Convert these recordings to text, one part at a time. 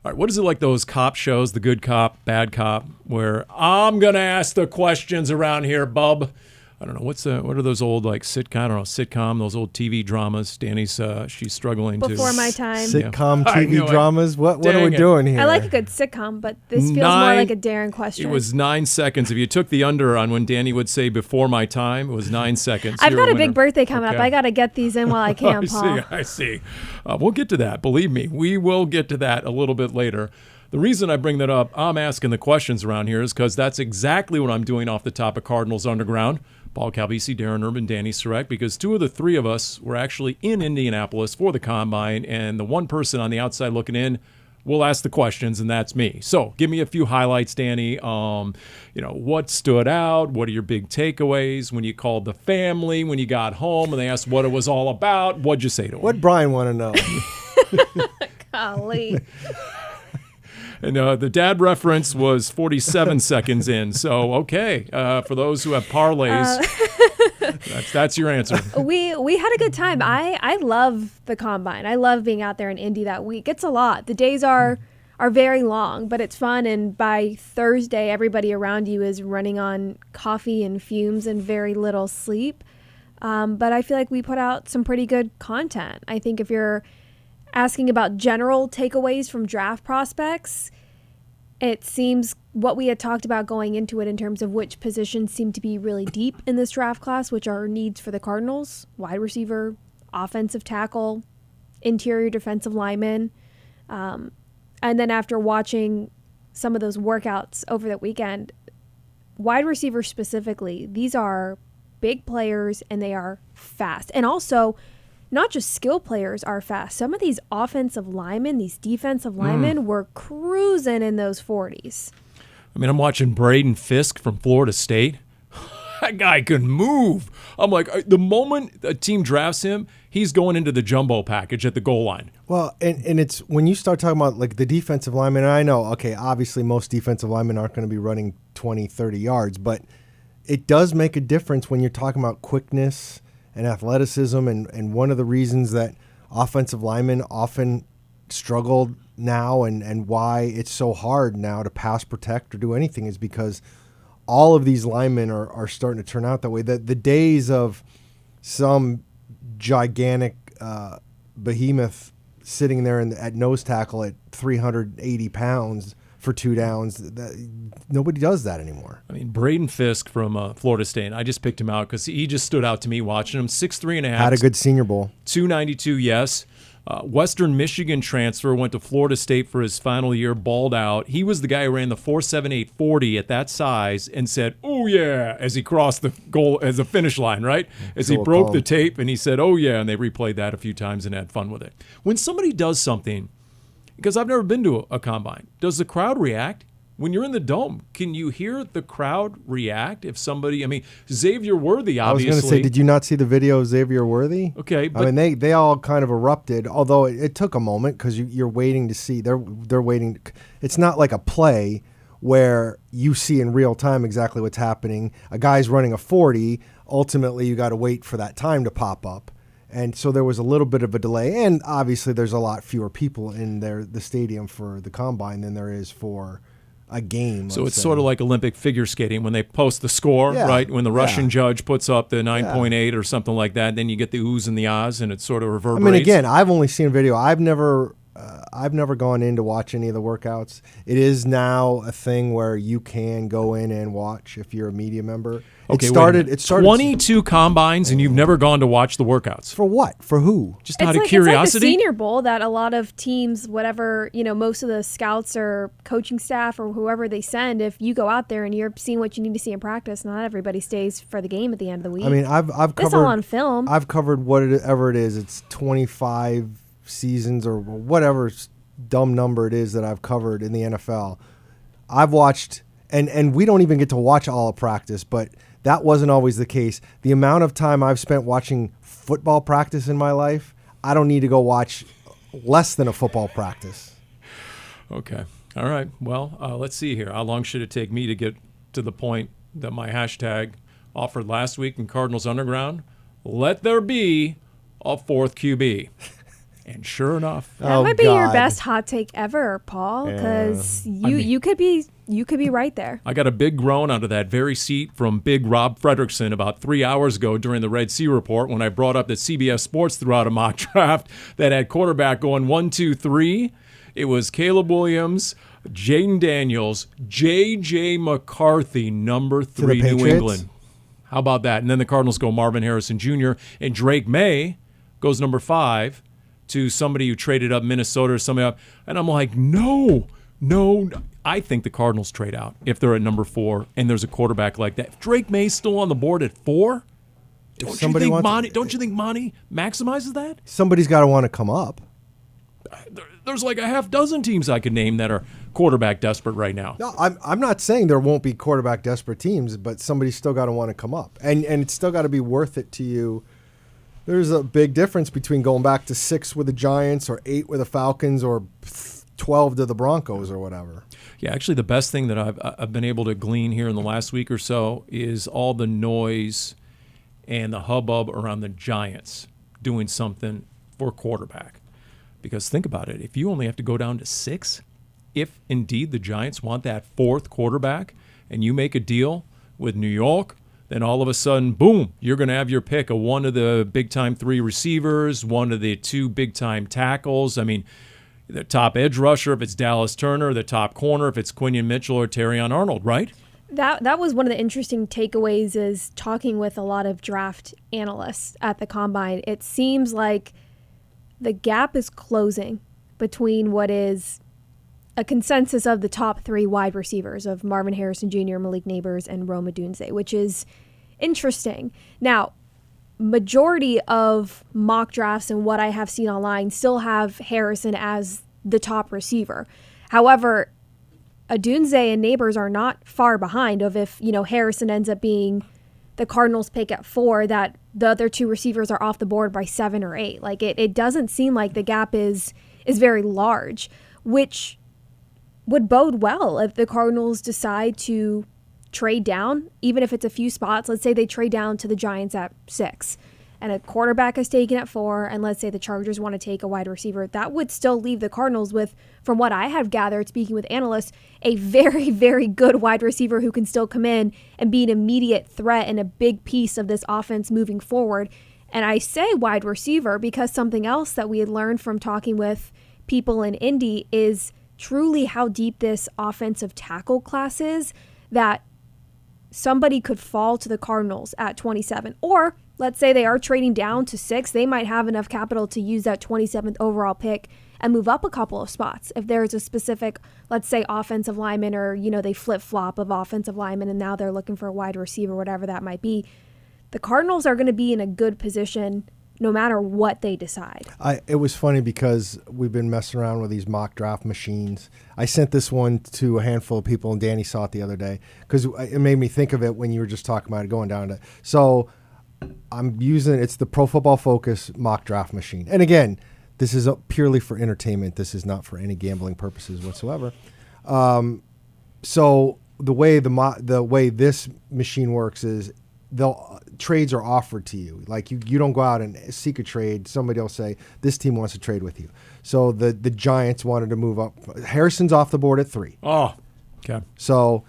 All right, what is it like those cop shows, the good cop, bad cop, where I'm going to ask the questions around here, bub? I don't know. What are those old like sitcom, those old TV dramas? Danny's she's struggling Before my time. Sitcom TV dramas? What are we doing here? I like a good sitcom, but this feels more like a Darren question. It was 9 seconds. If you took the under on when Danny would say before my time, it was 9 seconds. I've got a big birthday coming up. I got to get these in while I can, Paul. I see. We'll get to that. Believe me, we will get to that a little bit later. The reason I bring that up, I'm asking the questions around here, is because that's exactly what I'm doing off the top of Cardinals Underground. Paul Calvisi, Darren Urban, Danny Surek, because 2 of the 3 of us were actually in Indianapolis for the Combine, and the one person on the outside looking in will ask the questions, and that's me. So give me a few highlights, Danny. What stood out? What are your big takeaways? When you called the family, when you got home, and they asked what it was all about, what'd you say to them? What'd Brian want to know? Golly. And the dad reference was 47 seconds in. So, okay, for those who have parlays, that's your answer. We had a good time. I love the Combine. I love being out there in Indy that week. It's a lot. The days are very long, but it's fun. And by Thursday, everybody around you is running on coffee and fumes and very little sleep. But I feel like we put out some pretty good content. I think if you're asking about general takeaways from draft prospects, it seems what we had talked about going into it in terms of which positions seem to be really deep in this draft class, which are needs for the Cardinals: wide receiver, offensive tackle, interior defensive lineman. And then after watching some of those workouts over the weekend, wide receiver specifically, these are big players and they are fast. And also, not just skill players are fast. Some of these offensive linemen, these defensive linemen were cruising in those 40s. I mean, I'm watching Braden Fisk from Florida State. That guy can move. I'm like, the moment a team drafts him, he's going into the jumbo package at the goal line. Well, and it's when you start talking about like the defensive linemen, and I know, okay, obviously most defensive linemen aren't going to be running 20, 30 yards, but it does make a difference when you're talking about quickness and athleticism, and one of the reasons that offensive linemen often struggle now and why it's so hard now to pass protect or do anything is because all of these linemen are starting to turn out that way. The days of some gigantic behemoth sitting there at nose tackle at 380 pounds for 2 downs, nobody does that anymore. I mean, Braden Fisk from Florida State, I just picked him out because he just stood out to me watching him. 6'3.5". Had a good Senior Bowl. 292, yes. Western Michigan transfer, went to Florida State for his final year, balled out. He was the guy who ran the 4.78 40 at that size and said, "Oh, yeah," as he crossed the goal, as a finish line, right? As he broke the tape, and he said, "Oh, yeah," and they replayed that a few times and had fun with it. When somebody does something, because I've never been to a combine, does the crowd react? When you're in the dome, can you hear the crowd react if somebody, Xavier Worthy, obviously. I was going to say, did you not see the video of Xavier Worthy? Okay. But I mean, they all kind of erupted, although it took a moment because you're waiting to see. They're waiting. It's not like a play where you see in real time exactly what's happening. A guy's running a 40. Ultimately, you got to wait for that time to pop up. And so there was a little bit of a delay. And obviously, there's a lot fewer people in the stadium for the Combine than there is for a game. So it's sort of like Olympic figure skating when they post the score, right? When the Russian judge puts up the 9.8 or something like that, then you get the oohs and the ahs, and it sort of reverberates. I mean, again, I've only seen video. I've never gone in to watch any of the workouts. It is now a thing where you can go in and watch if you're a media member. Okay, it started 22 combines, and you've never gone to watch the workouts. For what? For who? Just out of curiosity? It's like the Senior Bowl that a lot of teams, whatever, most of the scouts or coaching staff or whoever they send, if you go out there and you're seeing what you need to see in practice, not everybody stays for the game at the end of the week. I mean, I've covered. It's all on film. I've covered whatever it is. It's 25 seasons or whatever dumb number it is that I've covered in the NFL. I've watched, and we don't even get to watch all of practice, but that wasn't always the case. The amount of time I've spent watching football practice in my life, I don't need to go watch less than a football practice. Okay. All right. Well, let's see here. How long should it take me to get to the point that my hashtag offered last week in Cardinals Underground? Let there be a fourth QB. And sure enough, That might be your God. best hot take ever, Paul, because you could be right there. I got a big groan out of that very seat from Big Rob Fredrickson about 3 hours ago during the Red Sea Report when I brought up that CBS Sports threw out a mock draft that had quarterback going 1, 2, 3. It was Caleb Williams, Jaden Daniels, J.J. McCarthy, number 3, New Patriots? England. How about that? And then the Cardinals go Marvin Harrison Jr. and Drake May goes number 5 to somebody who traded up Minnesota or somebody up. And I'm like, no. I think the Cardinals trade out if they're at number 4 and there's a quarterback like that. If Drake May's still on the board at 4, don't you think Monty maximizes that? Somebody's got to want to come up. There's like a half dozen teams I could name that are quarterback desperate right now. No, I'm not saying there won't be quarterback desperate teams, but somebody's still got to want to come up, and it's still got to be worth it to you. There's a big difference between going back to 6 with the Giants or 8 with the Falcons or 12 to the Broncos or whatever. Yeah, actually, the best thing that I've been able to glean here in the last week or so is all the noise and the hubbub around the Giants doing something for quarterback. Because think about it, if you only have to go down to 6, if indeed the Giants want that 4th quarterback and you make a deal with New York, then all of a sudden, boom, you're going to have your pick of one of the big-time 3 receivers, one of the 2 big-time tackles. I mean, the top edge rusher if it's Dallas Turner, the top corner if it's Quinion Mitchell or Terrion Arnold, right? That was one of the interesting takeaways is talking with a lot of draft analysts at the Combine. It seems like the gap is closing between what is a consensus of the top 3 wide receivers of Marvin Harrison Jr., Malik Neighbors, and Rome Odunze, which is interesting. Now, majority of mock drafts and what I have seen online still have Harrison as the top receiver. However, Odunze and Neighbors are not far behind of if, Harrison ends up being the Cardinals pick at 4, that the other 2 receivers are off the board by 7 or 8. Like it doesn't seem like the gap is very large, which would bode well if the Cardinals decide to trade down, even if it's a few spots. Let's say they trade down to the Giants at 6 and a quarterback is taken at 4, and let's say the Chargers want to take a wide receiver. That would still leave the Cardinals with, from what I have gathered, speaking with analysts, a very, very good wide receiver who can still come in and be an immediate threat and a big piece of this offense moving forward. And I say wide receiver because something else that we had learned from talking with people in Indy is truly how deep this offensive tackle class is, that somebody could fall to the Cardinals at 27. Or let's say they are trading down to 6. They might have enough capital to use that 27th overall pick and move up a couple of spots. If there's a specific, let's say, offensive lineman, or, they flip-flop of offensive lineman and now they're looking for a wide receiver, whatever that might be, the Cardinals are going to be in a good position no matter what they decide. It was funny because we've been messing around with these mock draft machines. I sent this one to a handful of people, and Danny saw it the other day because it made me think of it when you were just talking about it going down to. So I'm using, it's the Pro Football Focus mock draft machine. And again, this is purely for entertainment. This is not for any gambling purposes whatsoever. So the way this machine works is trades are offered to you. Like you don't go out and seek a trade. Somebody will say, this team wants to trade with you. So the Giants wanted to move up. Harrison's off the board at 3. Oh, okay. So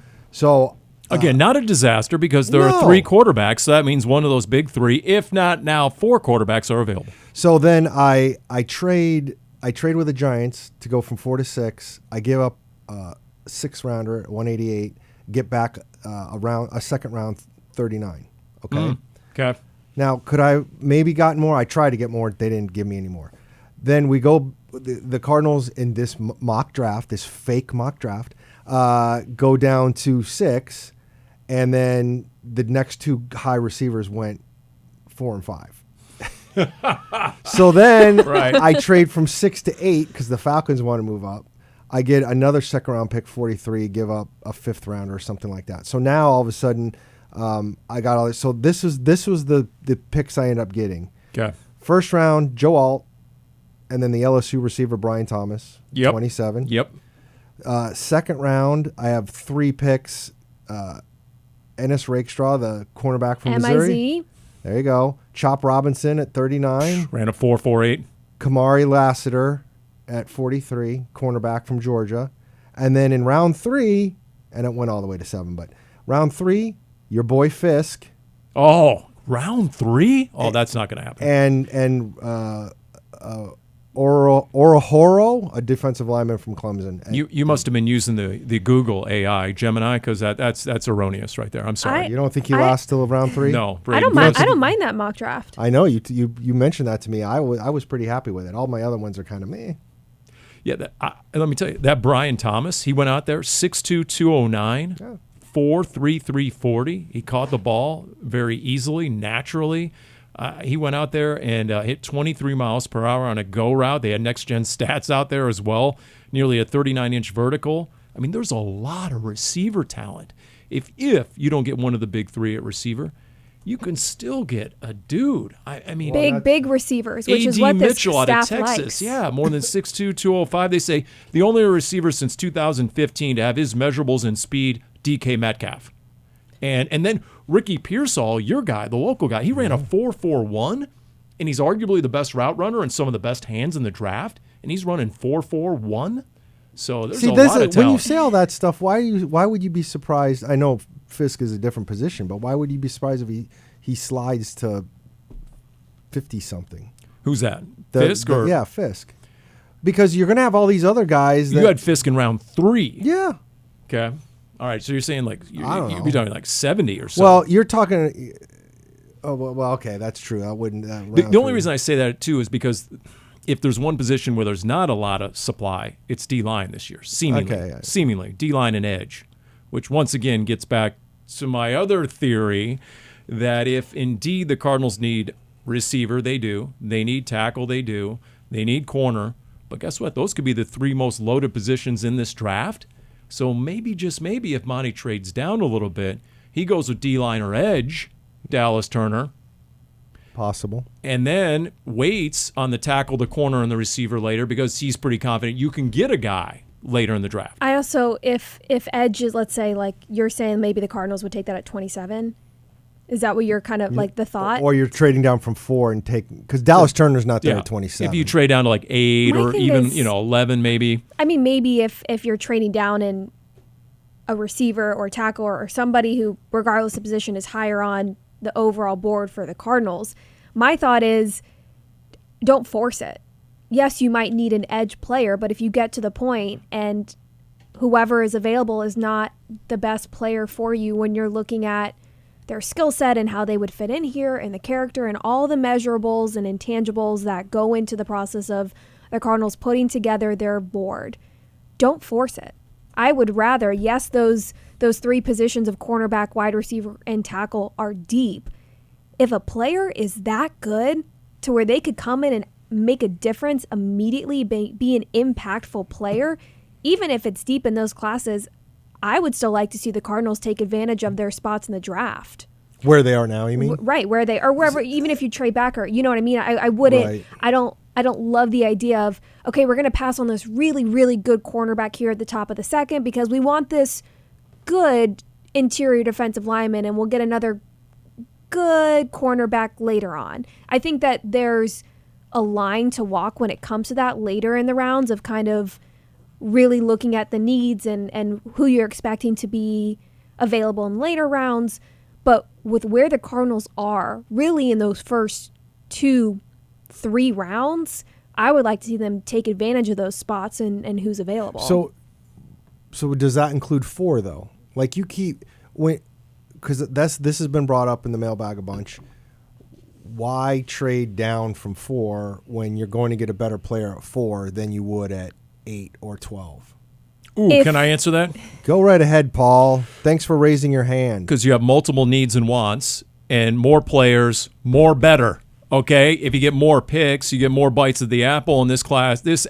again, not a disaster because there are 3 quarterbacks. So that means one of those big 3, if not now 4 quarterbacks are available. So then I trade with the Giants to go from 4 to 6. I give up a 6th rounder at 188, get back a second round 39. Okay. Okay. Now, could I maybe gotten more? I tried to get more. They didn't give me any more. Then we go, the Cardinals in this mock draft, this fake mock draft, go down to 6, and then the next 2 high receivers went 4 and 5. So then I trade from 6 to 8 because the Falcons want to move up. I get another second round pick, 43, give up a 5th rounder or something like that. So now all of a sudden, I got all this. So this was the picks I ended up getting. Okay. First round, Joe Alt, and then the LSU receiver Brian Thomas, 27. Yep. Second round, I have 3 picks. Ennis Rakestraw, the cornerback from Missouri. MIZ. There you go. Chop Robinson at 39. Ran a 4.48. Kamari Lassiter at 43, cornerback from Georgia. And then in round 3, and it went all the way to 7, but round 3, your boy Fisk. Oh, round 3? Oh, that's not going to happen. And Orahoro, a defensive lineman from Clemson. You must have been using the Google AI Gemini, because that's erroneous right there. I'm sorry. You don't think he lasts till round 3? No, I don't mind. I don't mind that mock draft. I know you mentioned that to me. I was pretty happy with it. All my other ones are kind of meh. Yeah, let me tell you, that Brian Thomas, he went out there 6'2", 209, 4'3", 340. He caught the ball very easily, naturally. He went out there and hit 23 miles per hour on a go route. They had next-gen stats out there as well, nearly a 39-inch vertical. I mean, there's a lot of receiver talent. If you don't get one of the big 3 at receiver, you can still get a dude. I mean, big receivers, which is what this Mitchell staff out of Texas. likes. Yeah, more than 6'2", 205. They say the only receiver since 2015 to have his measurables in speed, DK Metcalf. And then Ricky Pearsall, your guy, the local guy, he ran a 4.41, and he's arguably the best route runner and some of the best hands in the draft, and he's running 4.41. So there's a lot of talent. When you say all that stuff, why would you be surprised? I know Fisk is a different position, but why would you be surprised if he slides to 50-something? Who's that? Fisk? Yeah, Fisk. Because you're going to have all these other guys. You had Fisk in round 3. Yeah. Okay. All right, so you're saying you'd know. be talking 70 or so. Well, you're talking. Oh well, okay, that's true. I wouldn't. The only reason I say that too is because if there's one position where there's not a lot of supply, it's D-line this year, seemingly. Okay, yeah. Seemingly, D-line and edge, which once again gets back to my other theory that if indeed the Cardinals need receiver, they do. They need tackle, they do. They need corner. But guess what? Those could be the 3 most loaded positions in this draft. So maybe, just maybe, if Monty trades down a little bit, he goes with D-line or edge, Dallas Turner. Possible. And then waits on the tackle, the corner, and the receiver later because he's pretty confident you can get a guy later in the draft. I also, if edge is, let's say, like you're saying, maybe the Cardinals would take that at 27. Is that what you're kind of like the thought? Or you're trading down from 4 and taking, because Dallas Turner's not there at 27. If you trade down to 8 My or thing even is- 11 maybe. I mean, maybe if you're trading down in a receiver or tackle or somebody who, regardless of position, is higher on the overall board for the Cardinals, my thought is don't force it. Yes, you might need an edge player, but if you get to the point and whoever is available is not the best player for you when you're looking at their skill set and how they would fit in here and the character and all the measurables and intangibles that go into the process of the Cardinals putting together their board, don't force it. I would rather, yes, those 3 positions of cornerback, wide receiver, and tackle are deep. If a player is that good to where they could come in and make a difference immediately, be an impactful player, even if it's deep in those classes, I would still like to see the Cardinals take advantage of their spots in the draft. Where they are now, you mean? Right, where they or wherever, even if you trade back, or you know what I mean. I wouldn't. Right. I don't love the idea of, okay, we're going to pass on this really, really good cornerback here at the top of the second because we want this good interior defensive lineman, and we'll get another good cornerback later on. I think that there's a line to walk when it comes to that later in the rounds of kind of really looking at the needs and who you're expecting to be available in later rounds. But with where the Cardinals are really in those first 2-3 rounds, I would like to see them take advantage of those spots and who's available. So does that include 4 though? Like you keep because this has been brought up in the mailbag a bunch. Why trade down from 4 when you're going to get a better player at 4 than you would at 8 or 12? Ooh, can I answer that? Go right ahead, Paul. Thanks for raising your hand. Because you have multiple needs and wants, and more players, more better. Okay, if you get more picks, you get more bites of the apple. In this class, this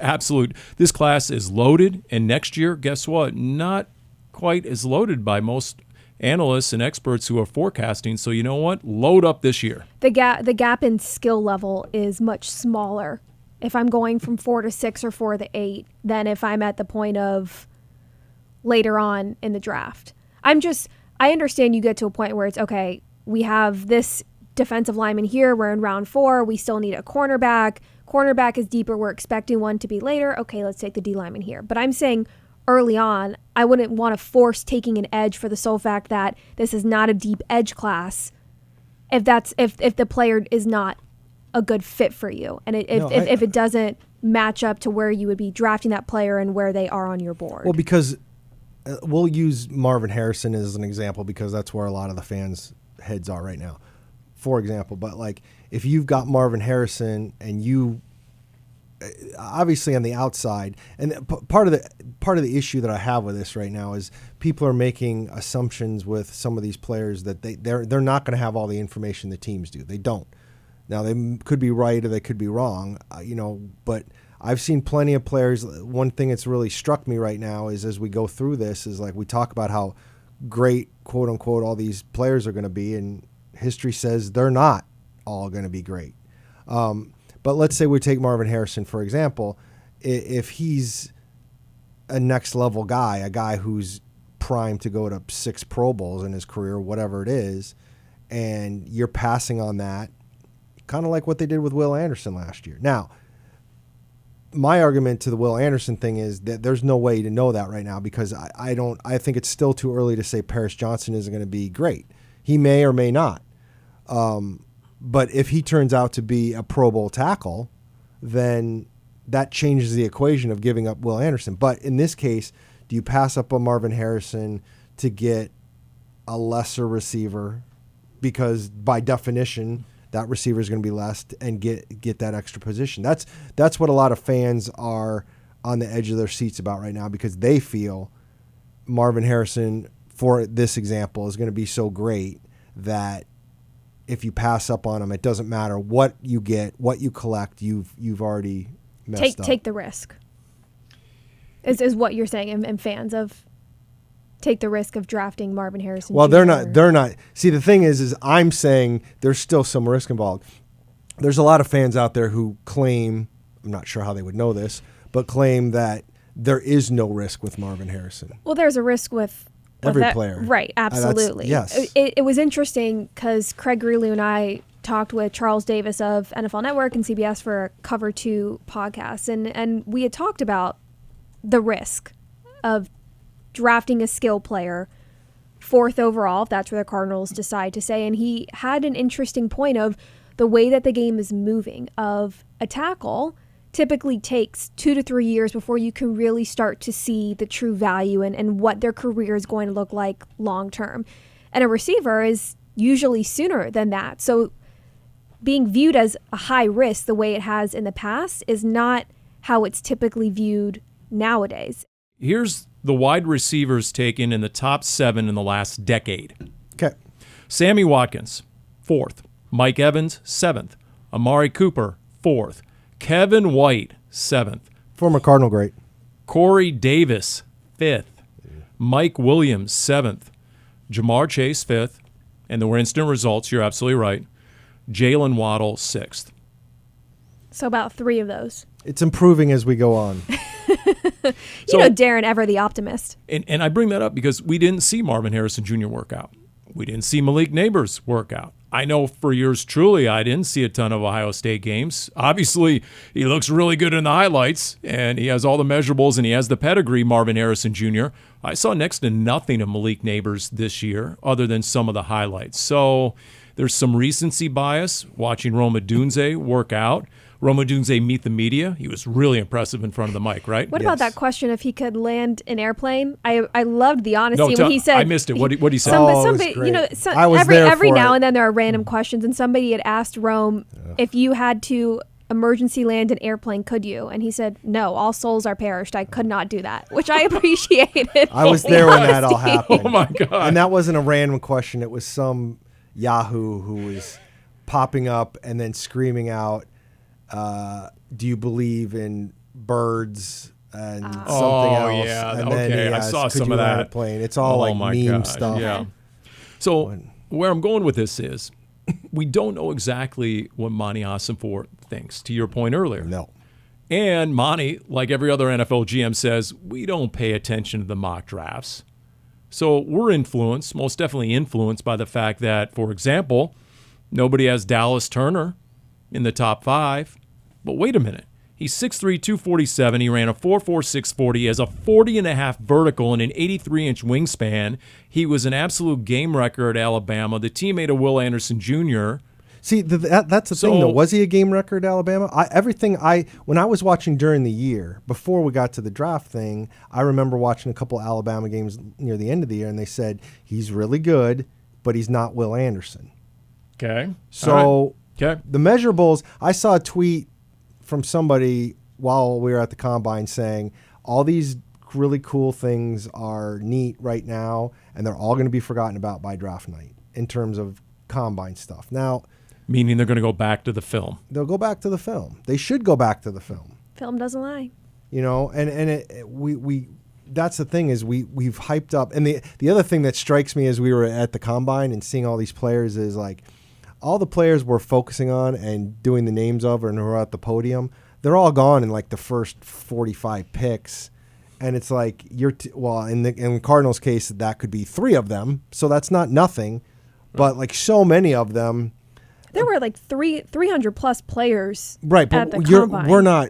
class is loaded. And next year, guess what? Not quite as loaded by most analysts and experts who are forecasting. So you know what? Load up this year. The gap in skill level is much smaller if I'm going from 4 to 6 or 4 to 8 than if I'm at the point of later on in the draft. I understand you get to a point where it's okay, we have this defensive lineman here, we're in round 4, we still need a cornerback. cornerback is deeper. We're expecting one to be later. Okay, let's take the D lineman here. But I'm saying early on, I wouldn't want to force taking an edge for the sole fact that this is not a deep edge class if the player is not a good fit for you. And if it doesn't match up to where you would be drafting that player and where they are on your board. Well, because we'll use Marvin Harrison as an example because that's where a lot of the fans' heads are right now, for example. But like if you've got Marvin Harrison and you obviously on the outside, and part of the issue that I have with this right now is people are making assumptions with some of these players that they're not going to have all the information the teams do. They don't. Now they could be right or they could be wrong, but I've seen plenty of players. One thing that's really struck me right now is as we go through this is like we talk about how great, quote unquote, all these players are going to be, and history says they're not all going to be great. But let's say we take Marvin Harrison, for example. If he's a next level guy, a guy who's primed to go to 6 Pro Bowls in his career, whatever it is, and you're passing on that, kind of like what they did with Will Anderson last year. Now, my argument to the Will Anderson thing is that there's no way to know that right now because I think it's still too early to say Paris Johnson isn't going to be great. He may or may not. But if he turns out to be a Pro Bowl tackle, then that changes the equation of giving up Will Anderson. But in this case, do you pass up on Marvin Harrison to get a lesser receiver? Because by definition, that receiver is going to be less and get that extra position. That's what a lot of fans are on the edge of their seats about right now because they feel Marvin Harrison, for this example, is going to be so great that if you pass up on him, it doesn't matter what you get, what you collect. You've already messed up. Take the risk. Is what you're saying, and fans of take the risk of drafting Marvin Harrison. Well, Jr. They're not. See, the thing is I'm saying there's still some risk involved. There's a lot of fans out there who claim, I'm not sure how they would know this, but claim that there is no risk with Marvin Harrison. Well, there's a risk with every player. Right, absolutely. Yes. It was interesting because Craig Greeley and I talked with Charles Davis of NFL Network and CBS for a Cover 2 podcast, and we had talked about the risk of drafting a skill player 4th overall, if that's where the Cardinals decide to say. And he had an interesting point of the way that the game is moving, of a tackle typically takes 2 to 3 years before you can really start to see the true value and what their career is going to look like long term. And a receiver is usually sooner than that. So being viewed as a high risk the way it has in the past is not how it's typically viewed nowadays. Here's the wide receivers taken in the top 7 in the last decade. Okay. Sammy Watkins, 4th. Mike Evans, 7th. Amari Cooper, 4th. Kevin White, 7th. Former Cardinal great. Corey Davis, 5th. Mike Williams, 7th. Jamar Chase, 5th. And there were instant results, you're absolutely right. Jalen Waddle, 6th. So about 3 of those. It's improving as we go on. Darren Ever, the optimist. And I bring that up because we didn't see Marvin Harrison Jr. work out. We didn't see Malik Neighbors work out. I know for yours truly, I didn't see a ton of Ohio State games. Obviously, he looks really good in the highlights, and he has all the measurables, and he has the pedigree, Marvin Harrison Jr. I saw next to nothing of Malik Neighbors this year other than some of the highlights. So there's some recency bias watching Roma Dunze work out. Roma Dunze meet the media. He was really impressive in front of the mic, right? What about that question if he could land an airplane? I loved the honesty when he said. I missed it. What did he say? Somebody, every now and then there are random questions, and somebody had asked Rome if you had to emergency land an airplane, could you? And he said, no, all souls are perished. I could not do that, which I appreciated. I was there when that all happened. Oh, my God. And that wasn't a random question. It was some Yahoo who was popping up and then screaming out, do you believe in birds and something else? Yeah. And okay, then I saw some of that. Plane. It's all meme stuff. Yeah. So where I'm going with this is we don't know exactly what Monty Ossenfort thinks, to your point earlier. No. And Monty, like every other NFL GM, says we don't pay attention to the mock drafts. So we're influenced, most definitely influenced by the fact that, for example, nobody has Dallas Turner in the top 5. But wait a minute. He's 6'3", 247. He ran a 4.46 40. He has a 40.5 vertical and an 83-inch wingspan. He was an absolute game wrecker at Alabama, the teammate of Will Anderson Jr. See, that's the thing, though. Was he a game record at Alabama? When I was watching during the year, before we got to the draft thing, I remember watching a couple Alabama games near the end of the year, and they said he's really good, but he's not Will Anderson. Okay. So Okay. the measurables, I saw a tweet from somebody while we were at the Combine saying all these really cool things are neat right now, and they're all going to be forgotten about by draft night in terms of Combine stuff. Now, Meaning they're going to go back to the film. they'll go back to the film. They should go back to the film. Film doesn't lie. You know, we that's the thing is we've hyped up. And the other thing that strikes me as we were at the Combine and seeing all these players is like all the players we're focusing on and doing the names of and who are at the podium, they're all gone in like the first 45 picks. And it's like in the Cardinals case, that could be 3 of them. So that's not nothing. But like so many of them. There were like 300 plus players. Right, at but the Combine.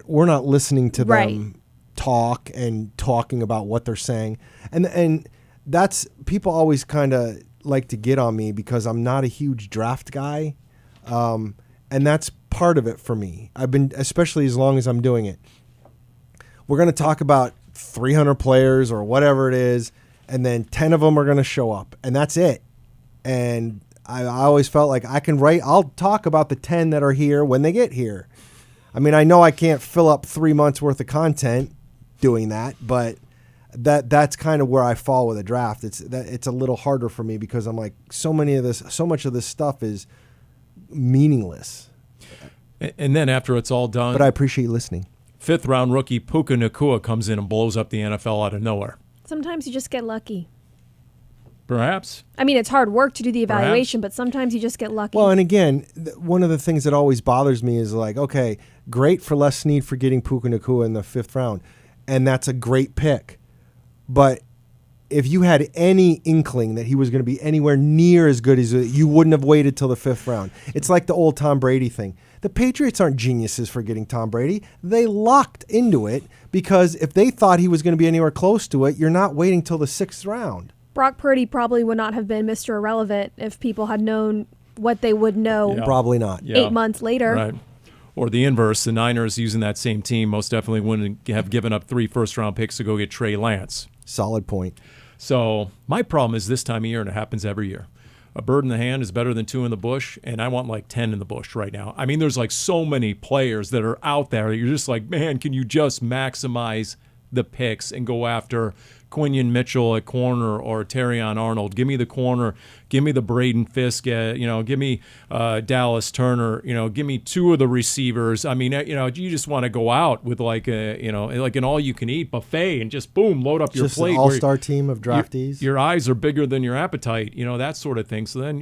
we're not listening to Right. them talk and talking about what they're saying. And that's people always kind of like to get on me because I'm not a huge draft guy. And that's part of it for me. I've been, especially as long as I'm doing it. We're going to talk about 300 players or whatever it is, and then 10 of them are going to show up, and that's it. And I always felt like I'll talk about the 10 that are here when they get here. I mean, I know I can't fill up 3 months worth of content doing that, but that's kind of where I fall with a draft. It's a little harder for me because I'm like, so much of this stuff is meaningless. And then after it's all done, But I appreciate listening. 5th round rookie Puka Nacua comes in and blows up the NFL out of nowhere. Sometimes you just get lucky. Perhaps. I mean, it's hard work to do the evaluation, but sometimes you just get lucky. Well, and again, one of the things that always bothers me is like, okay, great for Les Snead for getting Puka Nacua in the 5th round, and that's a great pick. But if you had any inkling that he was going to be anywhere near as good as you wouldn't have waited till the 5th round. It's like the old Tom Brady thing. The Patriots aren't geniuses for getting Tom Brady. They locked into it because if they thought he was going to be anywhere close to it, you're not waiting till the 6th round. Brock Purdy probably would not have been Mr. Irrelevant if people had known what they would know Yeah. Probably not. Yeah. 8 months later. Right. Or the inverse, the Niners using that same team most definitely wouldn't have given up 3 first-round picks to go get Trey Lance. Solid point. So my problem is this time of year, and it happens every year. A bird in the hand is better than 2 in the bush, and I want like 10 in the bush right now. I mean, there's like so many players that are out there. You're just like, man, can you just maximize the picks and go after Quinion Mitchell at corner or Terrion Arnold? Give me the corner. Give me the Braden Fisk. Give me Dallas Turner. Give me 2 of the receivers. I mean, you just want to go out with like an all-you-can-eat buffet and just boom, load up your Just plate. an all-star team of draftees. Your eyes are bigger than your appetite. That sort of thing. So then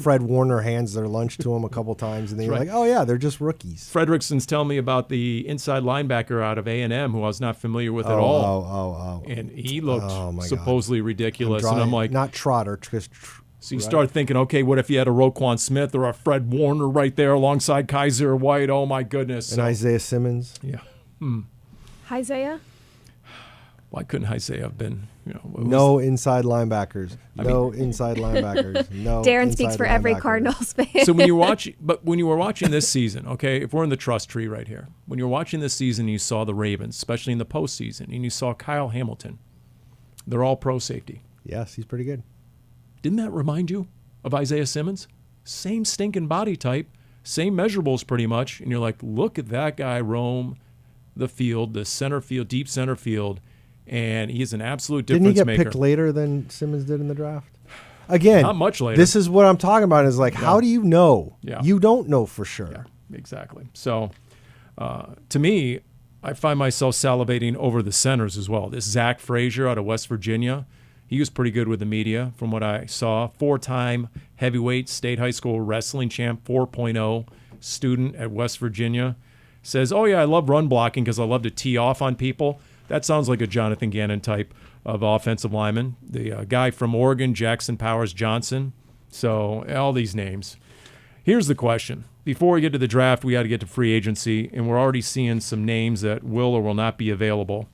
Fred Warner hands their lunch to him a couple times, and then you're Right. like, oh, yeah, they're just rookies. Fredrickson's telling me about the inside linebacker out of A&M who I was not familiar with at all. Oh. And he looked Oh, my God. supposedly ridiculous. And I'm like, not Trotter. so you start thinking, okay, what if you had a Roquan Smith or a Fred Warner right there alongside Kaiser White? Oh, my goodness. And Isaiah Simmons. Yeah. Isaiah? Why couldn't Isaiah have been, No inside linebackers. No inside linebackers. No. Darren inside speaks for every linebackers. Cardinals fan. So when you were watching this season, okay, if we're in the trust tree right here, when you were watching this season, you saw the Ravens, especially in the postseason, and you saw Kyle Hamilton. They're all pro safety. Yes, he's pretty good. Didn't that remind you of Isaiah Simmons? Same stinking body type, same measurables pretty much, and you're like, look at that guy roam the field, the center field, deep center field, and he's an absolute difference Didn't he get maker. picked later than Simmons did in the draft? Again, Not much later. This is what I'm talking about is like, how do you know? Yeah. You don't know for sure. Yeah, exactly. So, to me, I find myself salivating over the centers as well. This Zach Frazier out of West Virginia, he was pretty good with the media from what I saw. 4-time heavyweight state high school wrestling champ, 4.0 student at West Virginia. Says, oh, yeah, I love run blocking because I love to tee off on people. That sounds like a Jonathan Gannon type of offensive lineman. The guy from Oregon, Jackson Powers Johnson. So all these names. Here's the question. Before we get to the draft, we got to get to free agency, and we're already seeing some names that will or will not be available.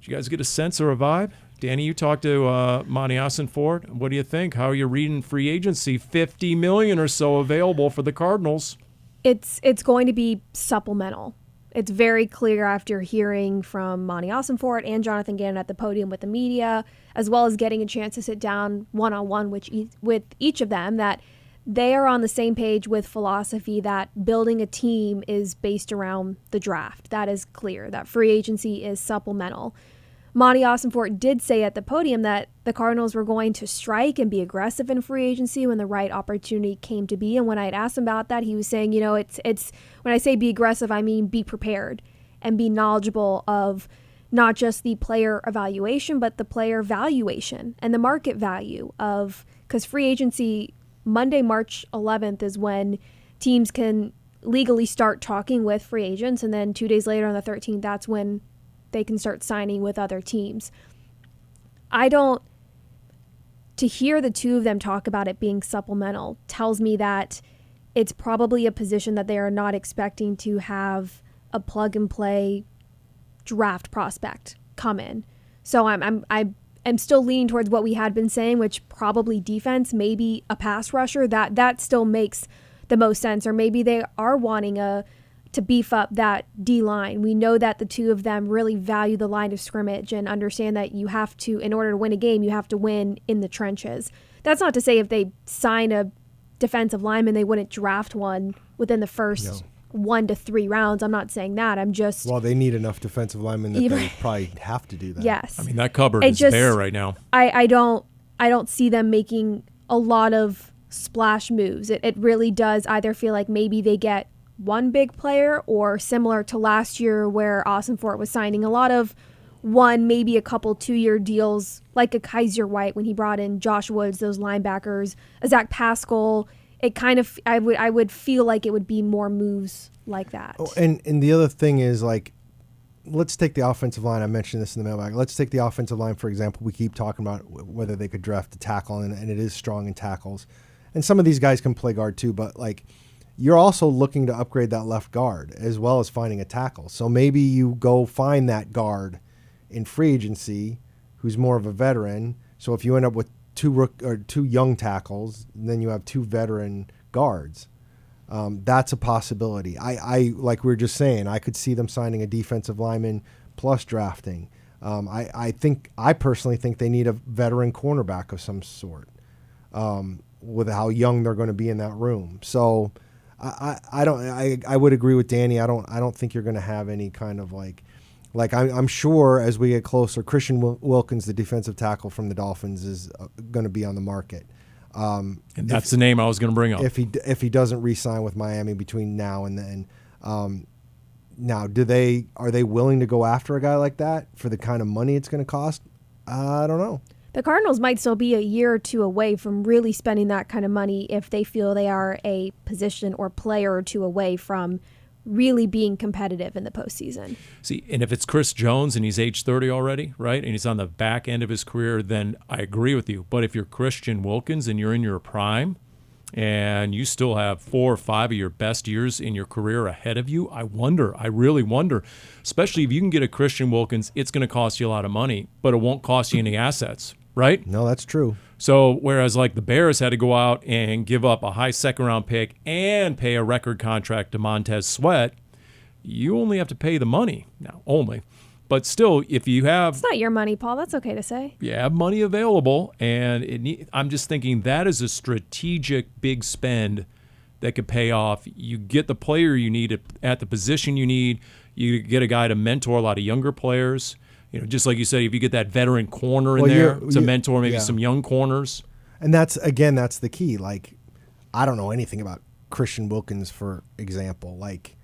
Did you guys get a sense or a vibe? Danny, you talked to Monty Ossenfort. What do you think? How are you reading free agency? $50 million or so available for the Cardinals. It's going to be supplemental. It's very clear after hearing from Monty Ossenfort and Jonathan Gannon at the podium with the media, as well as getting a chance to sit down one-on-one with each of them, that they are on the same page with philosophy that building a team is based around the draft. That is clear, that free agency is supplemental. Monty Ossenfort did say at the podium that the Cardinals were going to strike and be aggressive in free agency when the right opportunity came to be. And when I had asked him about that, he was saying, it's when I say be aggressive, I mean be prepared and be knowledgeable of not just the player evaluation, but the player valuation and the market value of, because free agency Monday, March 11th is when teams can legally start talking with free agents. And then 2 days later on the 13th, that's when they can start signing with other teams. To hear the two of them talk about it being supplemental tells me that it's probably a position that they are not expecting to have a plug and play draft prospect come in. So I'm still leaning towards what we had been saying, which probably defense, maybe a pass rusher. That still makes the most sense. Or maybe they are wanting to beef up that D-line. We know that the two of them really value the line of scrimmage and understand that you have to, in order to win a game, you have to win in the trenches. That's not to say if they sign a defensive lineman, they wouldn't draft one within the first 1 to 3 rounds. I'm not saying that. I'm just... Well, they need enough defensive linemen that they probably have to do that. Yes. I mean, that cupboard is bare right now. I don't see them making a lot of splash moves. It really does either feel like maybe they get one big player, or similar to last year where Ossenfort was signing a lot of one, maybe a couple 2-year deals, like a Kaiser White when he brought in Josh Woods, those linebackers, a Zach Pascal. It kind of, I would feel like it would be more moves like that. Oh, and the other thing is, like, let's take the offensive line. I mentioned this in the mailbag. Let's take the offensive line, for example. We keep talking about whether they could draft a tackle, and it is strong in tackles. And some of these guys can play guard too, but, like, you're also looking to upgrade that left guard as well as finding a tackle. So maybe you go find that guard in free agency who's more of a veteran. So if you end up with two young tackles, then you have 2 veteran guards. That's a possibility. I like we were just saying, I could see them signing a defensive lineman plus drafting. I personally think they need a veteran cornerback of some sort with how young they're going to be in that room. So I would agree with Danny. I don't think you're going to have any kind of like I'm sure as we get closer, Christian Wilkins, the defensive tackle from the Dolphins, is going to be on the market. And that's the name I was going to bring up. If he doesn't re-sign with Miami between now and then. Now, are they willing to go after a guy like that for the kind of money it's going to cost? I don't know. The Cardinals might still be a year or two away from really spending that kind of money if they feel they are a position or player or two away from really being competitive in the postseason. See, and if it's Chris Jones and he's age 30 already, right, and he's on the back end of his career, then I agree with you. But if you're Christian Wilkins and you're in your prime and you still have 4 or 5 of your best years in your career ahead of you, I really wonder, especially if you can get a Christian Wilkins, it's going to cost you a lot of money, but it won't cost you any assets, right? No, that's true. So whereas like the Bears had to go out and give up a high second-round pick and pay a record contract to Montez Sweat, you only have to pay the money. Now, only. But still, if you have... It's not your money, Paul. That's okay to say. You have money available, and I'm just thinking that is a strategic big spend that could pay off. You get the player you need at the position you need. You get a guy to mentor a lot of younger players. You know, just like you said, if you get that veteran corner in there to mentor maybe some young corners. And that's the key. Like, I don't know anything about Christian Wilkins, for example. Like,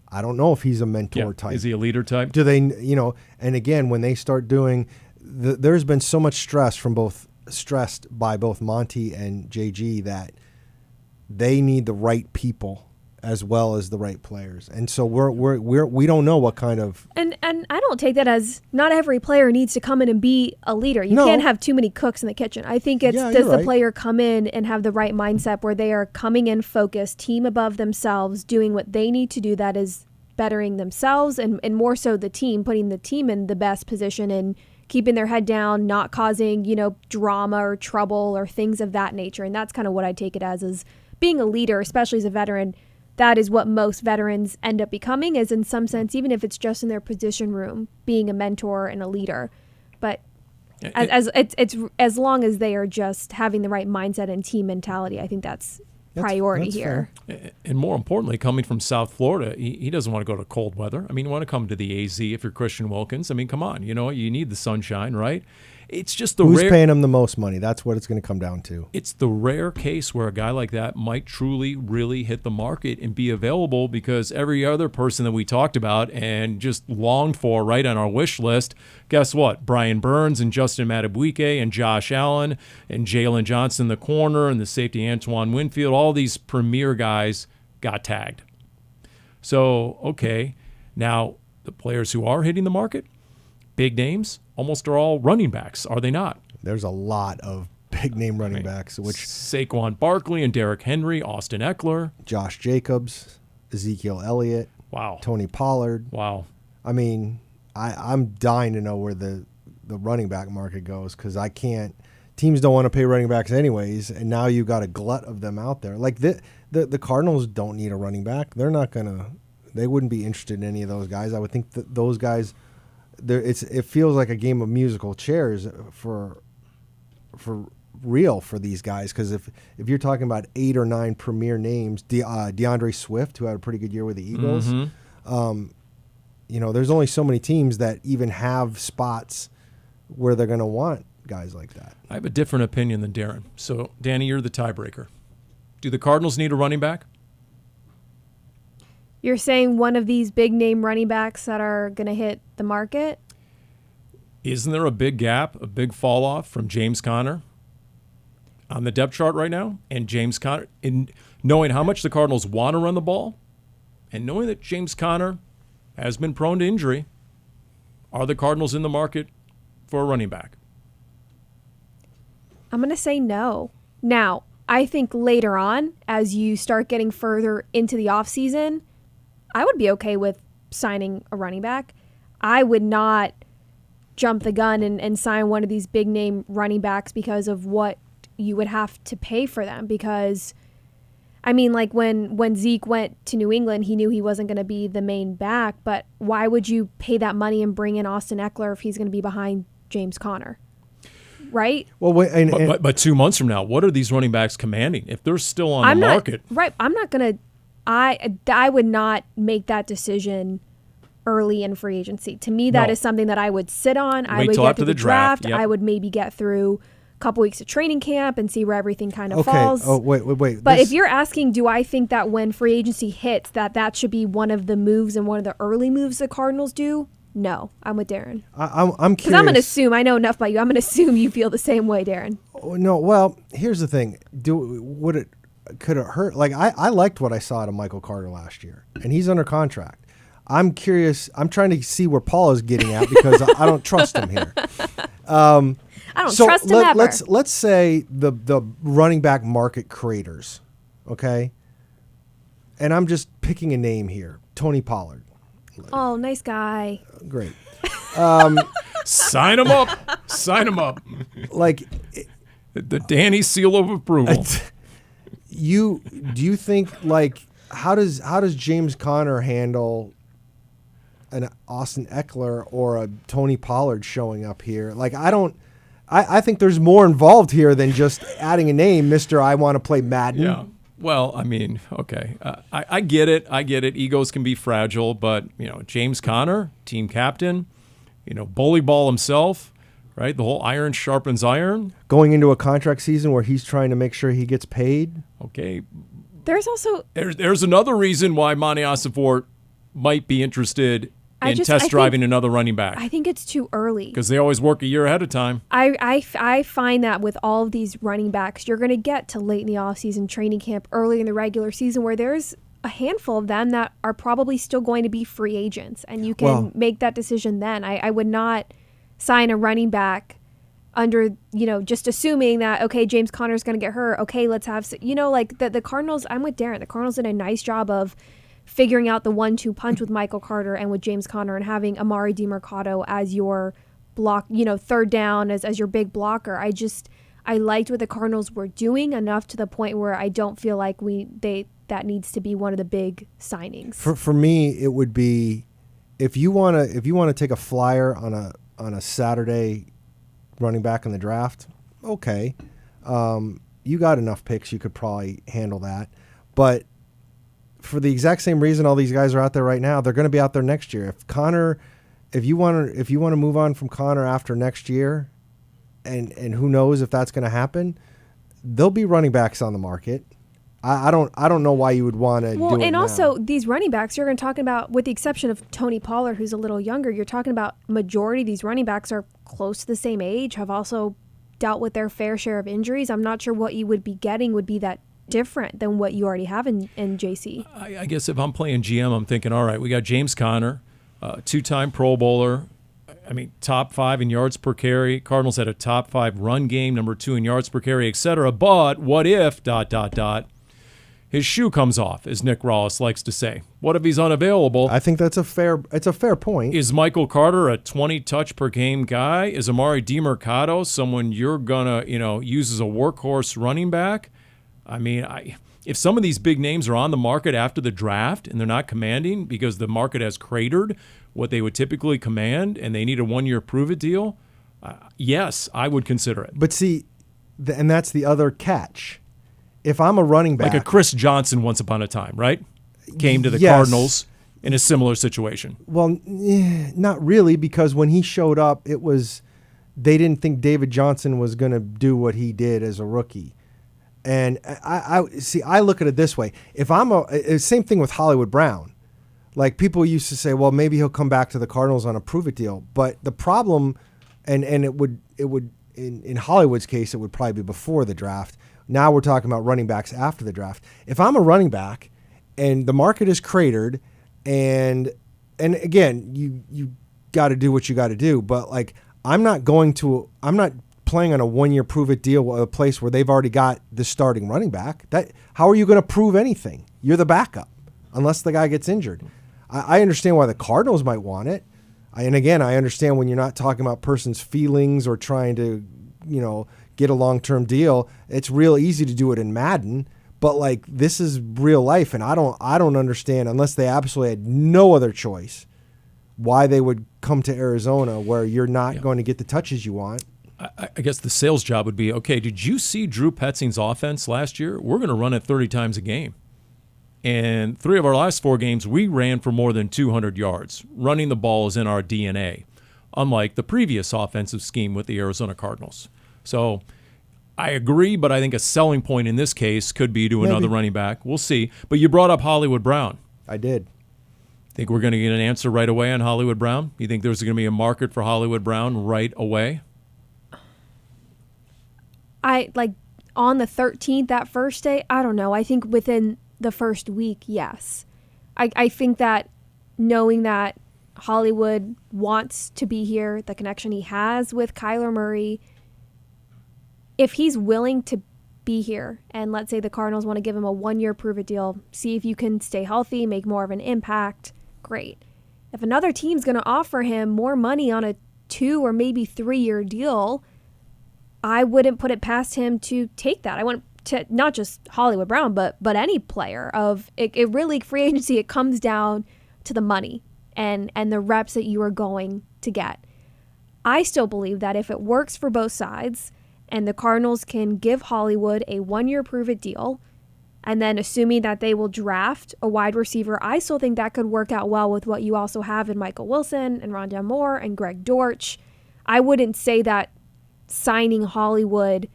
I don't know if he's a mentor type. Is he a leader type? Do they, and again, when they start doing, there's been so much stressed by both Monty and JG that they need the right people as well as the right players. And so we don't know what kind of. And I don't take that as not every player needs to come in and be a leader. You can't have too many cooks in the kitchen. I think it's does the player come in and have the right mindset where they are coming in focused, team above themselves, doing what they need to do that is bettering themselves and more so the team, putting the team in the best position and keeping their head down, not causing, drama or trouble or things of that nature. And that's kind of what I take it as is being a leader, especially as a veteran. That is what most veterans end up becoming, is in some sense, even if it's just in their position room, being a mentor and a leader. But as long as they are just having the right mindset and team mentality, I think that's priority here. Fair. And more importantly, coming from South Florida, he doesn't want to go to cold weather. I mean, you want to come to the AZ if you're Christian Wilkins. I mean, come on, you need the sunshine, right? It's just the Who's paying him the most money? That's what it's going to come down to. It's the rare case where a guy like that might truly, really hit the market and be available, because every other person that we talked about and just longed for right on our wish list, guess what? Brian Burns and Justin Madubuike and Josh Allen and Jalen Johnson in the corner and the safety Antoine Winfield, all these premier guys got tagged. So, okay, now the players who are hitting the market, big names, almost are all running backs, are they not? There's a lot of big-name running backs, which Saquon Barkley and Derrick Henry, Austin Eckler, Josh Jacobs, Ezekiel Elliott, wow, Tony Pollard. Wow. I mean, I'm dying to know where the running back market goes, because I can't. Teams don't want to pay running backs anyways, and now you've got a glut of them out there. Like the Cardinals don't need a running back. They're not gonna. They wouldn't be interested in any of those guys. I would think that those guys. It feels like a game of musical chairs for real for these guys, because if you're talking about 8 or 9 premier names, DeAndre Swift, who had a pretty good year with the Eagles, there's only so many teams that even have spots where they're going to want guys like that. I have a different opinion than Darren. So, Danny, you're the tiebreaker. Do the Cardinals need a running back? You're saying one of these big name running backs that are going to hit the market? Isn't there a big gap, a big fall off from James Conner on the depth chart right now? And James Conner, in knowing how much the Cardinals want to run the ball and knowing that James Conner has been prone to injury, are the Cardinals in the market for a running back? I'm going to say no. Now, I think later on, as you start getting further into the offseason, I would be okay with signing a running back. I would not jump the gun and sign one of these big name running backs because of what you would have to pay for them. Because, I mean, like when Zeke went to New England, he knew he wasn't going to be the main back. But why would you pay that money and bring in Austin Eckler if he's going to be behind James Conner? Right? Well, but 2 months from now, what are these running backs commanding if they're still on the market? Right. I'm not going to. I would not make that decision early in free agency. To me, that is something that I would sit on. I would get to the draft. Yep. I would maybe get through a couple weeks of training camp and see where everything kind of falls. Oh, wait. But if you're asking, do I think that when free agency hits, that should be one of the moves and one of the early moves the Cardinals do? No, I'm with Darren. I'm curious. Because I'm going to assume, I know enough about you, I'm going to assume you feel the same way, Darren. No, well, here's the thing. Could it hurt? Like, I liked what I saw out of Michael Carter last year, and he's under contract. I'm curious. I'm trying to see where Paul is getting at, because I don't trust him here. I don't trust him ever. Let's say the running back market craters, okay? And I'm just picking a name here. Tony Pollard. Oh, nice guy. Great. Sign him up. Sign him up. Like the Danny seal of approval. Do you think, like, how does James Conner handle an Austin Eckler or a Tony Pollard showing up here? Like, I think there's more involved here than just adding a name, Mr. I want to play Madden. Yeah. Well, I mean, okay. I get it. Egos can be fragile, but, James Conner, team captain, bully ball himself, right? The whole iron sharpens iron. Going into a contract season where he's trying to make sure he gets paid. Okay. There's also... There's another reason why Monty Ossenfort might be interested in test driving another running back. I think it's too early. Because they always work a year ahead of time. I find that with all of these running backs, you're going to get to late in the offseason, training camp, early in the regular season, where there's a handful of them that are probably still going to be free agents, and you can make that decision then. I would not sign a running back under, just assuming that, okay, James Conner's going to get hurt. Okay, let's have, like the Cardinals, I'm with Darren. The Cardinals did a nice job of figuring out the 1-2 punch with Michael Carter and with James Conner, and having Amari DiMercato as your block, third down as your big blocker. I liked what the Cardinals were doing enough to the point where I don't feel like that needs to be one of the big signings. For me, it would be if you want to take a flyer on a Saturday running back in the draft, okay. You got enough picks, you could probably handle that. But for the exact same reason all these guys are out there right now, they're going to be out there next year. If you want to move on from Connor after next year, and who knows if that's going to happen, there'll be running backs on the market. I don't know why you would want to do it and now. also these running backs, you're going to talk about, with the exception of Tony Pollard, who's a little younger, you're talking about majority of these running backs are close to the same age, have also dealt with their fair share of injuries. I'm not sure what you would be getting would be that different than what you already have in JC. I guess if I'm playing GM, I'm thinking, all right, we got James Conner, two-time Pro Bowler. Top 5 in yards per carry. Cardinals had a top 5 run game, number 2 in yards per carry, etc. But what if ... his shoe comes off, as Nick Rawlis likes to say? What if he's unavailable? I think it's a fair point. Is Michael Carter a 20 touch per game guy? Is Amari DiMercato someone you're gonna use as a workhorse running back? If some of these big names are on the market after the draft and they're not commanding because the market has cratered what they would typically command and they need a 1-year prove-it deal, yes, I would consider it. But see, and that's the other catch. If I'm a running back... Like a Chris Johnson once upon a time, right? Came to the Cardinals in a similar situation. Well, not really, because when he showed up, they didn't think David Johnson was going to do what he did as a rookie. And I look at it this way. If same thing with Hollywood Brown. Like, people used to say, well, maybe he'll come back to the Cardinals on a prove-it deal. But the problem, and it would in Hollywood's case, it would probably be before the draft. Now we're talking about running backs after the draft. If I'm a running back and the market is cratered, and again, you got to do what you got to do. But like, I'm not playing on a 1-year prove-it deal with a place where they've already got the starting running back. How are you going to prove anything? You're the backup, unless the guy gets injured. I understand why the Cardinals might want it. And again, I understand when you're not talking about person's feelings or trying to, get a long-term deal. It's real easy to do it in Madden, but like, this is real life, and I don't understand, unless they absolutely had no other choice, why they would come to Arizona where you're not going to get the touches you want. I guess the sales job would be, okay, did you see Drew Petzing's offense last year? We're going to run it 30 times a game. And 3 of our last 4 games, we ran for more than 200 yards. Running the ball is in our DNA, unlike the previous offensive scheme with the Arizona Cardinals. So I agree, but I think a selling point in this case could be to another running back. We'll see. But you brought up Hollywood Brown. I did. Think we're going to get an answer right away on Hollywood Brown? You think there's going to be a market for Hollywood Brown right away? On the 13th, that first day, I don't know. I think within the first week, yes. I think that knowing that Hollywood wants to be here, the connection he has with Kyler Murray, if he's willing to be here, and let's say the Cardinals want to give him a 1-year prove-it deal, see if you can stay healthy, make more of an impact, great. If another team's going to offer him more money on a 2 or maybe 3-year deal, I wouldn't put it past him to take that. I want to, not just Hollywood Brown, but any player. It really, free agency, it comes down to the money and the reps that you are going to get. I still believe that if it works for both sides and the Cardinals can give Hollywood a 1-year prove-it deal, and then assuming that they will draft a wide receiver, I still think that could work out well with what you also have in Michael Wilson and Rondale Moore and Greg Dortch. I wouldn't say that signing Hollywood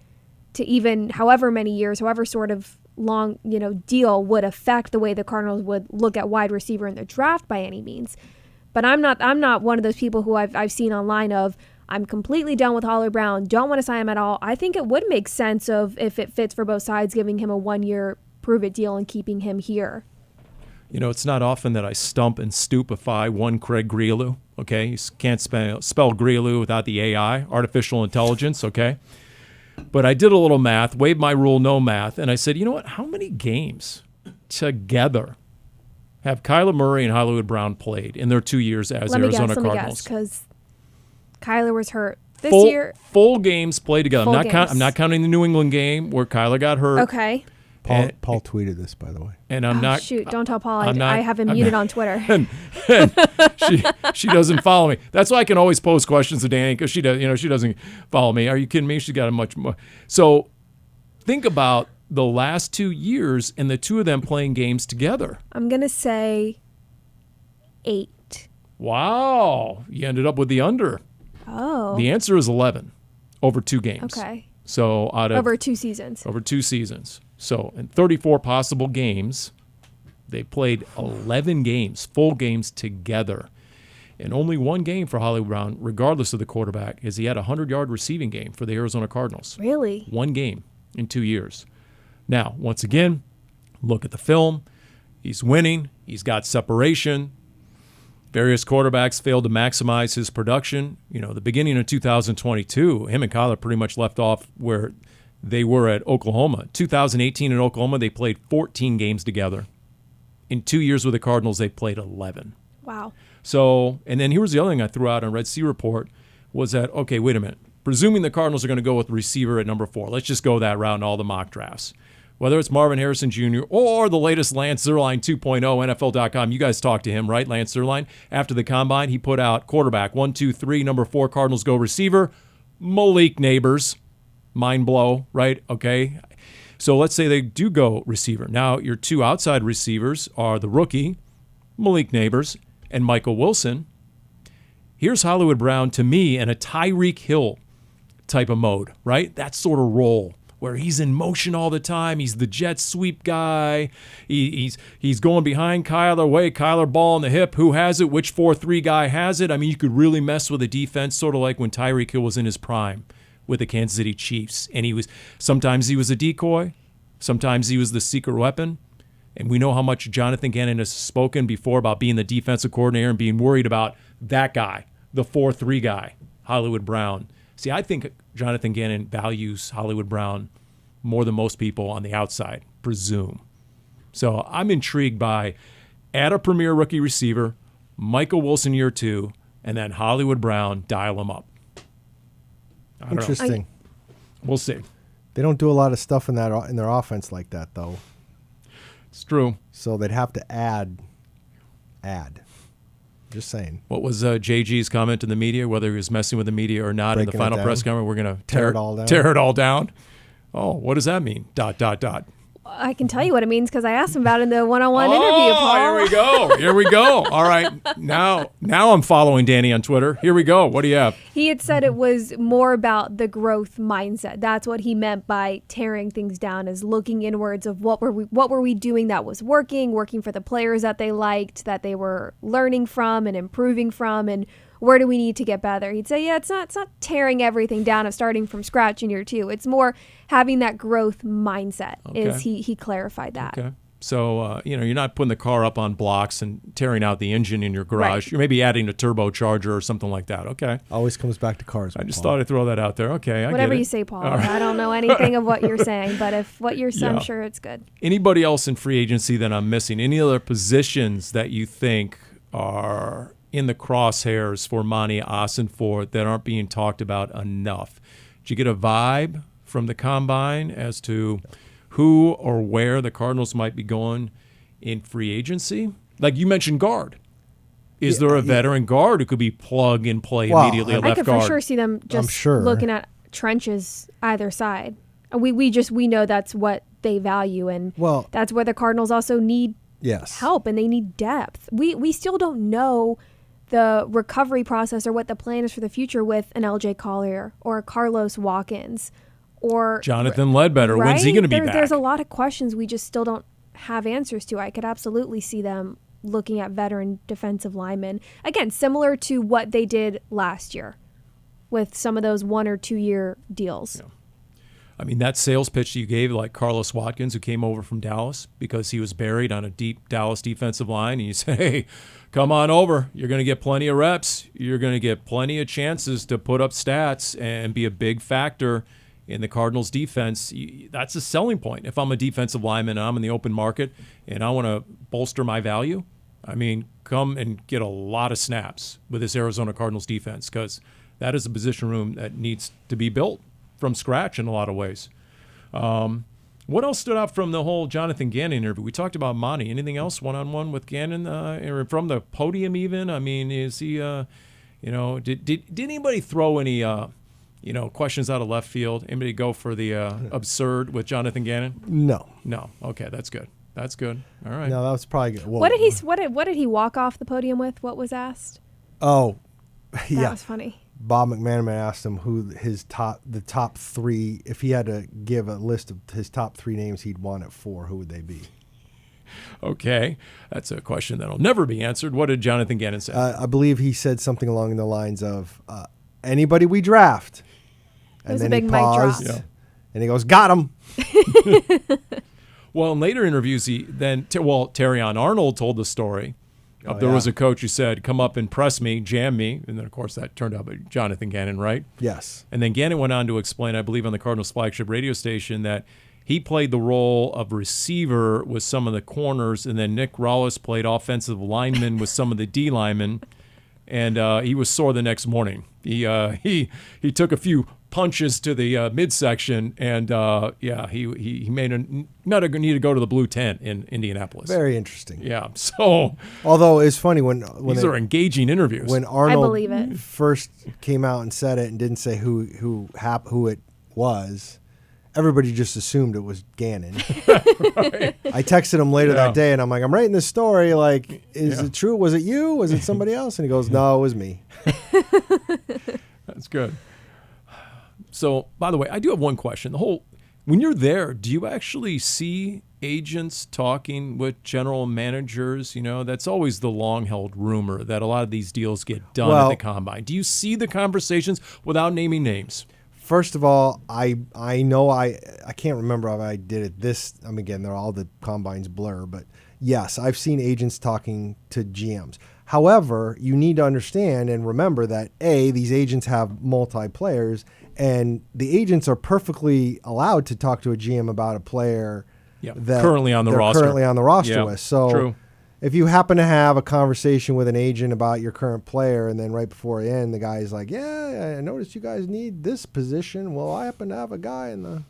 to even however many years, however sort of long, deal would affect the way the Cardinals would look at wide receiver in the draft by any means. But I'm not one of those people who I've seen online of, I'm completely done with Hollywood Brown, don't want to sign him at all. I think it would make sense of, if it fits for both sides, giving him a 1-year prove-it deal and keeping him here. You know, it's not often that I stump and stupefy one Craig Grialou, okay? You can't spell Grialou without the AI, artificial intelligence, okay? But I did a little math, waived my rule, no math, and I said, you know what? How many games together have Kyler Murray and Hollywood Brown played in their 2 years as Arizona Cardinals? Let me guess, because Kyler was hurt this full, year. Full games played together. Full I'm not counting the New England game where Kyler got hurt. Okay. Paul tweeted this, by the way. And I'm not. Shoot, don't tell Paul. I have him muted on Twitter. And she doesn't follow me. That's why I can always pose questions to Danny, because she doesn't follow me. Are you kidding me? She's got a much more. So think about the last 2 years and the two of them playing games together. I'm gonna say 8. Wow, you ended up with the under. Oh. The answer is 11 over 2 games. Okay. So out of over 2 seasons. Over 2 seasons. So in 34 possible games, they played 11 games, full games together. And only one game for Hollywood Brown, regardless of the quarterback, is he had a 100-yard receiving game for the Arizona Cardinals. Really? One game in 2 years. Now, once again, look at the film. He's winning. He's got separation. Various quarterbacks failed to maximize his production. You know, the beginning of 2022, him and Kyler pretty much left off where they were at Oklahoma. 2018 in Oklahoma, they played 14 games together. In 2 years with the Cardinals, they played 11. Wow. So, and then here was the other thing I threw out on Red Sea Report was that, okay, wait a minute. Presuming the Cardinals are going to go with receiver at number 4, let's just go that route in all the mock drafts. Whether it's Marvin Harrison Jr. or the latest Lance Zierlein 2.0, NFL.com. You guys talked to him, right? Lance Zierlein. After the combine, he put out quarterback 1, 2, 3, number 4, Cardinals go receiver, Malik Neighbors. Mind blow, right? Okay. So let's say they do go receiver. Now, your 2 outside receivers are the rookie, Malik Neighbors, and Michael Wilson. Here's Hollywood Brown, to me, in a Tyreek Hill type of mode, right? That sort of role where he's in motion all the time. He's the jet sweep guy. He's going behind Kyler, Kyler ball in the hip. Who has it? Which 4-3 guy has it? I mean, you could really mess with a defense, sort of like when Tyreek Hill was in his prime with the Kansas City Chiefs. And sometimes he was a decoy. Sometimes he was the secret weapon. And we know how much Jonathan Ganon has spoken before about being the defensive coordinator and being worried about that guy, the 4-3 guy, Hollywood Brown. See, I think Jonathan Ganon values Hollywood Brown more than most people on the outside, presume. So I'm intrigued by add a premier rookie receiver, Michael Wilson year 2, and then Hollywood Brown, dial him up. Interesting. We'll see. They don't do a lot of stuff in their offense like that, though. It's true. So they'd have to add. Just saying. What was JG's comment in the media, whether he was messing with the media or not, Breaking in the final press conference? We're going to tear it all down. Tear it all down. Oh, what does that mean? ... I can tell you what it means because I asked him about it in the one-on-one interview, Paul. Here we go. All right. Now I'm following Danny on Twitter. Here we go. What do you have? He had said it was more about the growth mindset. That's what he meant by tearing things down, is looking inwards of what were we doing that was working for the players that they liked, that they were learning from and improving from, and where do we need to get better? He'd say, yeah, it's not tearing everything down of starting from scratch in year 2. It's more having that growth mindset. Okay. Is he clarified that. Okay. So, you're not putting the car up on blocks and tearing out the engine in your garage. Right. You're maybe adding a turbocharger or something like that. Okay. Always comes back to cars. I just thought I'd throw that out there. Okay, I Whatever get it. you say, Paul. Right. I don't know anything of what you're saying, but if what you're saying, Yeah. I'm sure it's good. Anybody else in free agency that I'm missing? Any other positions that you think are in the crosshairs for Monty Ossenfort that aren't being talked about enough? Did you get a vibe from the combine as to who or where the Cardinals might be going in free agency? Like you mentioned, guard. Is there a veteran guard who could be plug and play immediately at I left could guard? for sure see them just looking at trenches either side. We know that's what they value, and that's where the Cardinals also need help, and they need depth. We still don't know the recovery process or what the plan is for the future with an LJ Collier or a Carlos Watkins or Jonathan Ledbetter. Right? When's he going to be back? There's a lot of questions we just still don't have answers to. I could absolutely see them looking at veteran defensive linemen. Again, similar to what they did last year with some of those 1 or 2 year deals. I mean, that sales pitch you gave, like Carlos Watkins, who came over from Dallas because he was buried on a deep Dallas defensive line, and you say, hey, come on over. You're going to get plenty of reps. You're going to get plenty of chances to put up stats and be a big factor in the Cardinals defense. That's a selling point. If I'm a defensive lineman and I'm in the open market and I want to bolster my value, I mean, come and get a lot of snaps with this Arizona Cardinals defense, because that is a position room that needs to be built from scratch in a lot of ways. What else stood out from the whole Jonathan Gannon interview? We talked about Monty. Anything else one-on-one with Gannon, or from the podium even? I mean, is he, did anybody throw any, questions out of left field? Anybody go for the absurd with Jonathan Gannon? No. No. Okay, that's good. That's good. All right. No, that was probably good. Whoa. What did he walk off the podium with? What was asked? Oh, yeah. That was funny. Bob McManaman asked him who the top three, if he had to give a list of his top three names he'd want it for, who would they be? Okay. That's a question that'll never be answered. What did Jonathan Gannon say? I believe he said something along the lines of, anybody we draft. It was a big mic drop. Yeah. And he goes, got him. Well, in later interviews, Terrion Arnold told the story. There was a coach who said, come up and press me, jam me. And then, of course, that turned out to be Jonathan Gannon, right? Yes. And then Gannon went on to explain, I believe on the Cardinals flagship radio station, that he played the role of receiver with some of the corners, and then Nick Rollis played offensive lineman with some of the D linemen. And he was sore the next morning. He took a few punches to the midsection, and he may not need to go to the blue tent in Indianapolis. Very interesting. Yeah. So, although it's funny when these are engaging interviews. When Arnold I believe it. first came out and said it and didn't say who it was, everybody just assumed it was Gannon. Right. I texted him later that day, and I'm like, I'm writing this story. Like, is it true? Was it you? Was it somebody else? And he goes, no, it was me. That's good. So, by the way, I do have one question. When you're there, do you actually see agents talking with general managers? You know, that's always the long-held rumor that a lot of these deals get done at the combine. Do you see the conversations without naming names? First of all, I know I can't remember if I did it this. Again, they're all the combines blur, but yes, I've seen agents talking to GMs. However, you need to understand and remember that these agents have multi-players, and the agents are perfectly allowed to talk to a GM about a player that currently on the roster. With. So true. If you happen to have a conversation with an agent about your current player, and then right before the end, the guy's like, yeah, I noticed you guys need this position. Well, I happen to have a guy in the...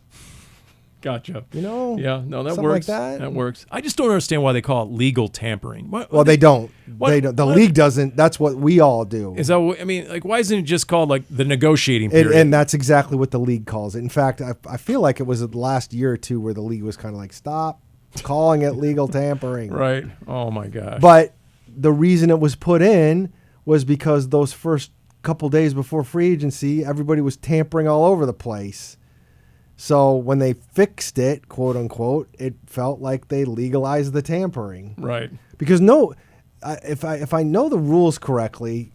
Gotcha. You know? Yeah, no, that something works. like that. That works. I just don't understand why they call it legal tampering. Well, they don't. They don't. The league doesn't. That's what we all do. Is that what, I mean, like, why isn't it just called, like, the negotiating period? And that's exactly what the league calls it. In fact, I feel like it was the last year or two where the league was kind of like, stop calling it legal tampering. Right. Oh, my gosh. But the reason it was put in was because those first couple days before free agency, everybody was tampering all over the place. So when they fixed it, quote unquote, it felt like they legalized the tampering. Right. Because if I know the rules correctly,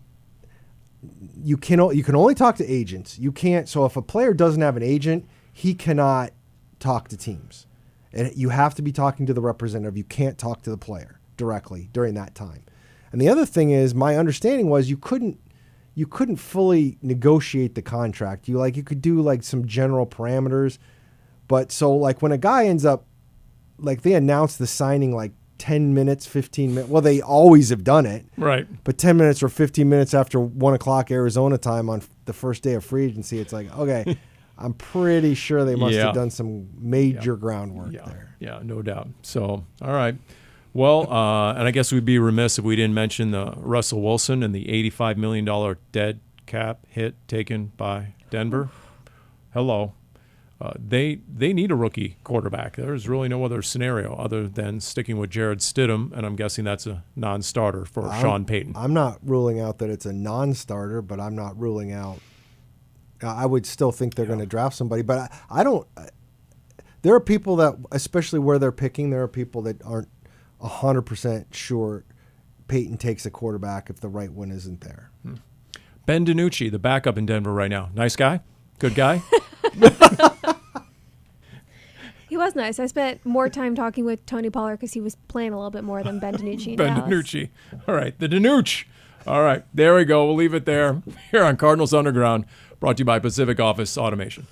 you can only talk to agents. You can't. So if a player doesn't have an agent, he cannot talk to teams, and you have to be talking to the representative. You can't talk to the player directly during that time. And the other thing is, my understanding was you couldn't fully negotiate the contract. You could do like some general parameters, but so like when a guy ends up, like they announce the signing like 10 minutes, 15 minutes. Well, they always have done it. Right. But 10 minutes or 15 minutes after 1 o'clock Arizona time on the first day of free agency, it's like, okay, I'm pretty sure they must have done some major groundwork there. Yeah, no doubt. So, all right. Well, and I guess we'd be remiss if we didn't mention the Russell Wilson and the $85 million dead cap hit taken by Denver. Hello. They need a rookie quarterback. There's really no other scenario other than sticking with Jared Stidham, and I'm guessing that's a non-starter for Sean Payton. I'm not ruling out that it's a non-starter, but I'm not ruling out. I would still think they're going to draft somebody, but I don't. There are people that, especially where they're picking, there are people that aren't 100% sure Peyton takes a quarterback if the right one isn't there. Ben DiNucci, the backup in Denver right now. Nice guy? Good guy? He was nice. I spent more time talking with Tony Pollard because he was playing a little bit more than Ben DiNucci in Ben Dallas. DiNucci. All right, the DiNucci. All right, there we go. We'll leave it there here on Cardinals Underground, brought to you by Pacific Office Automation.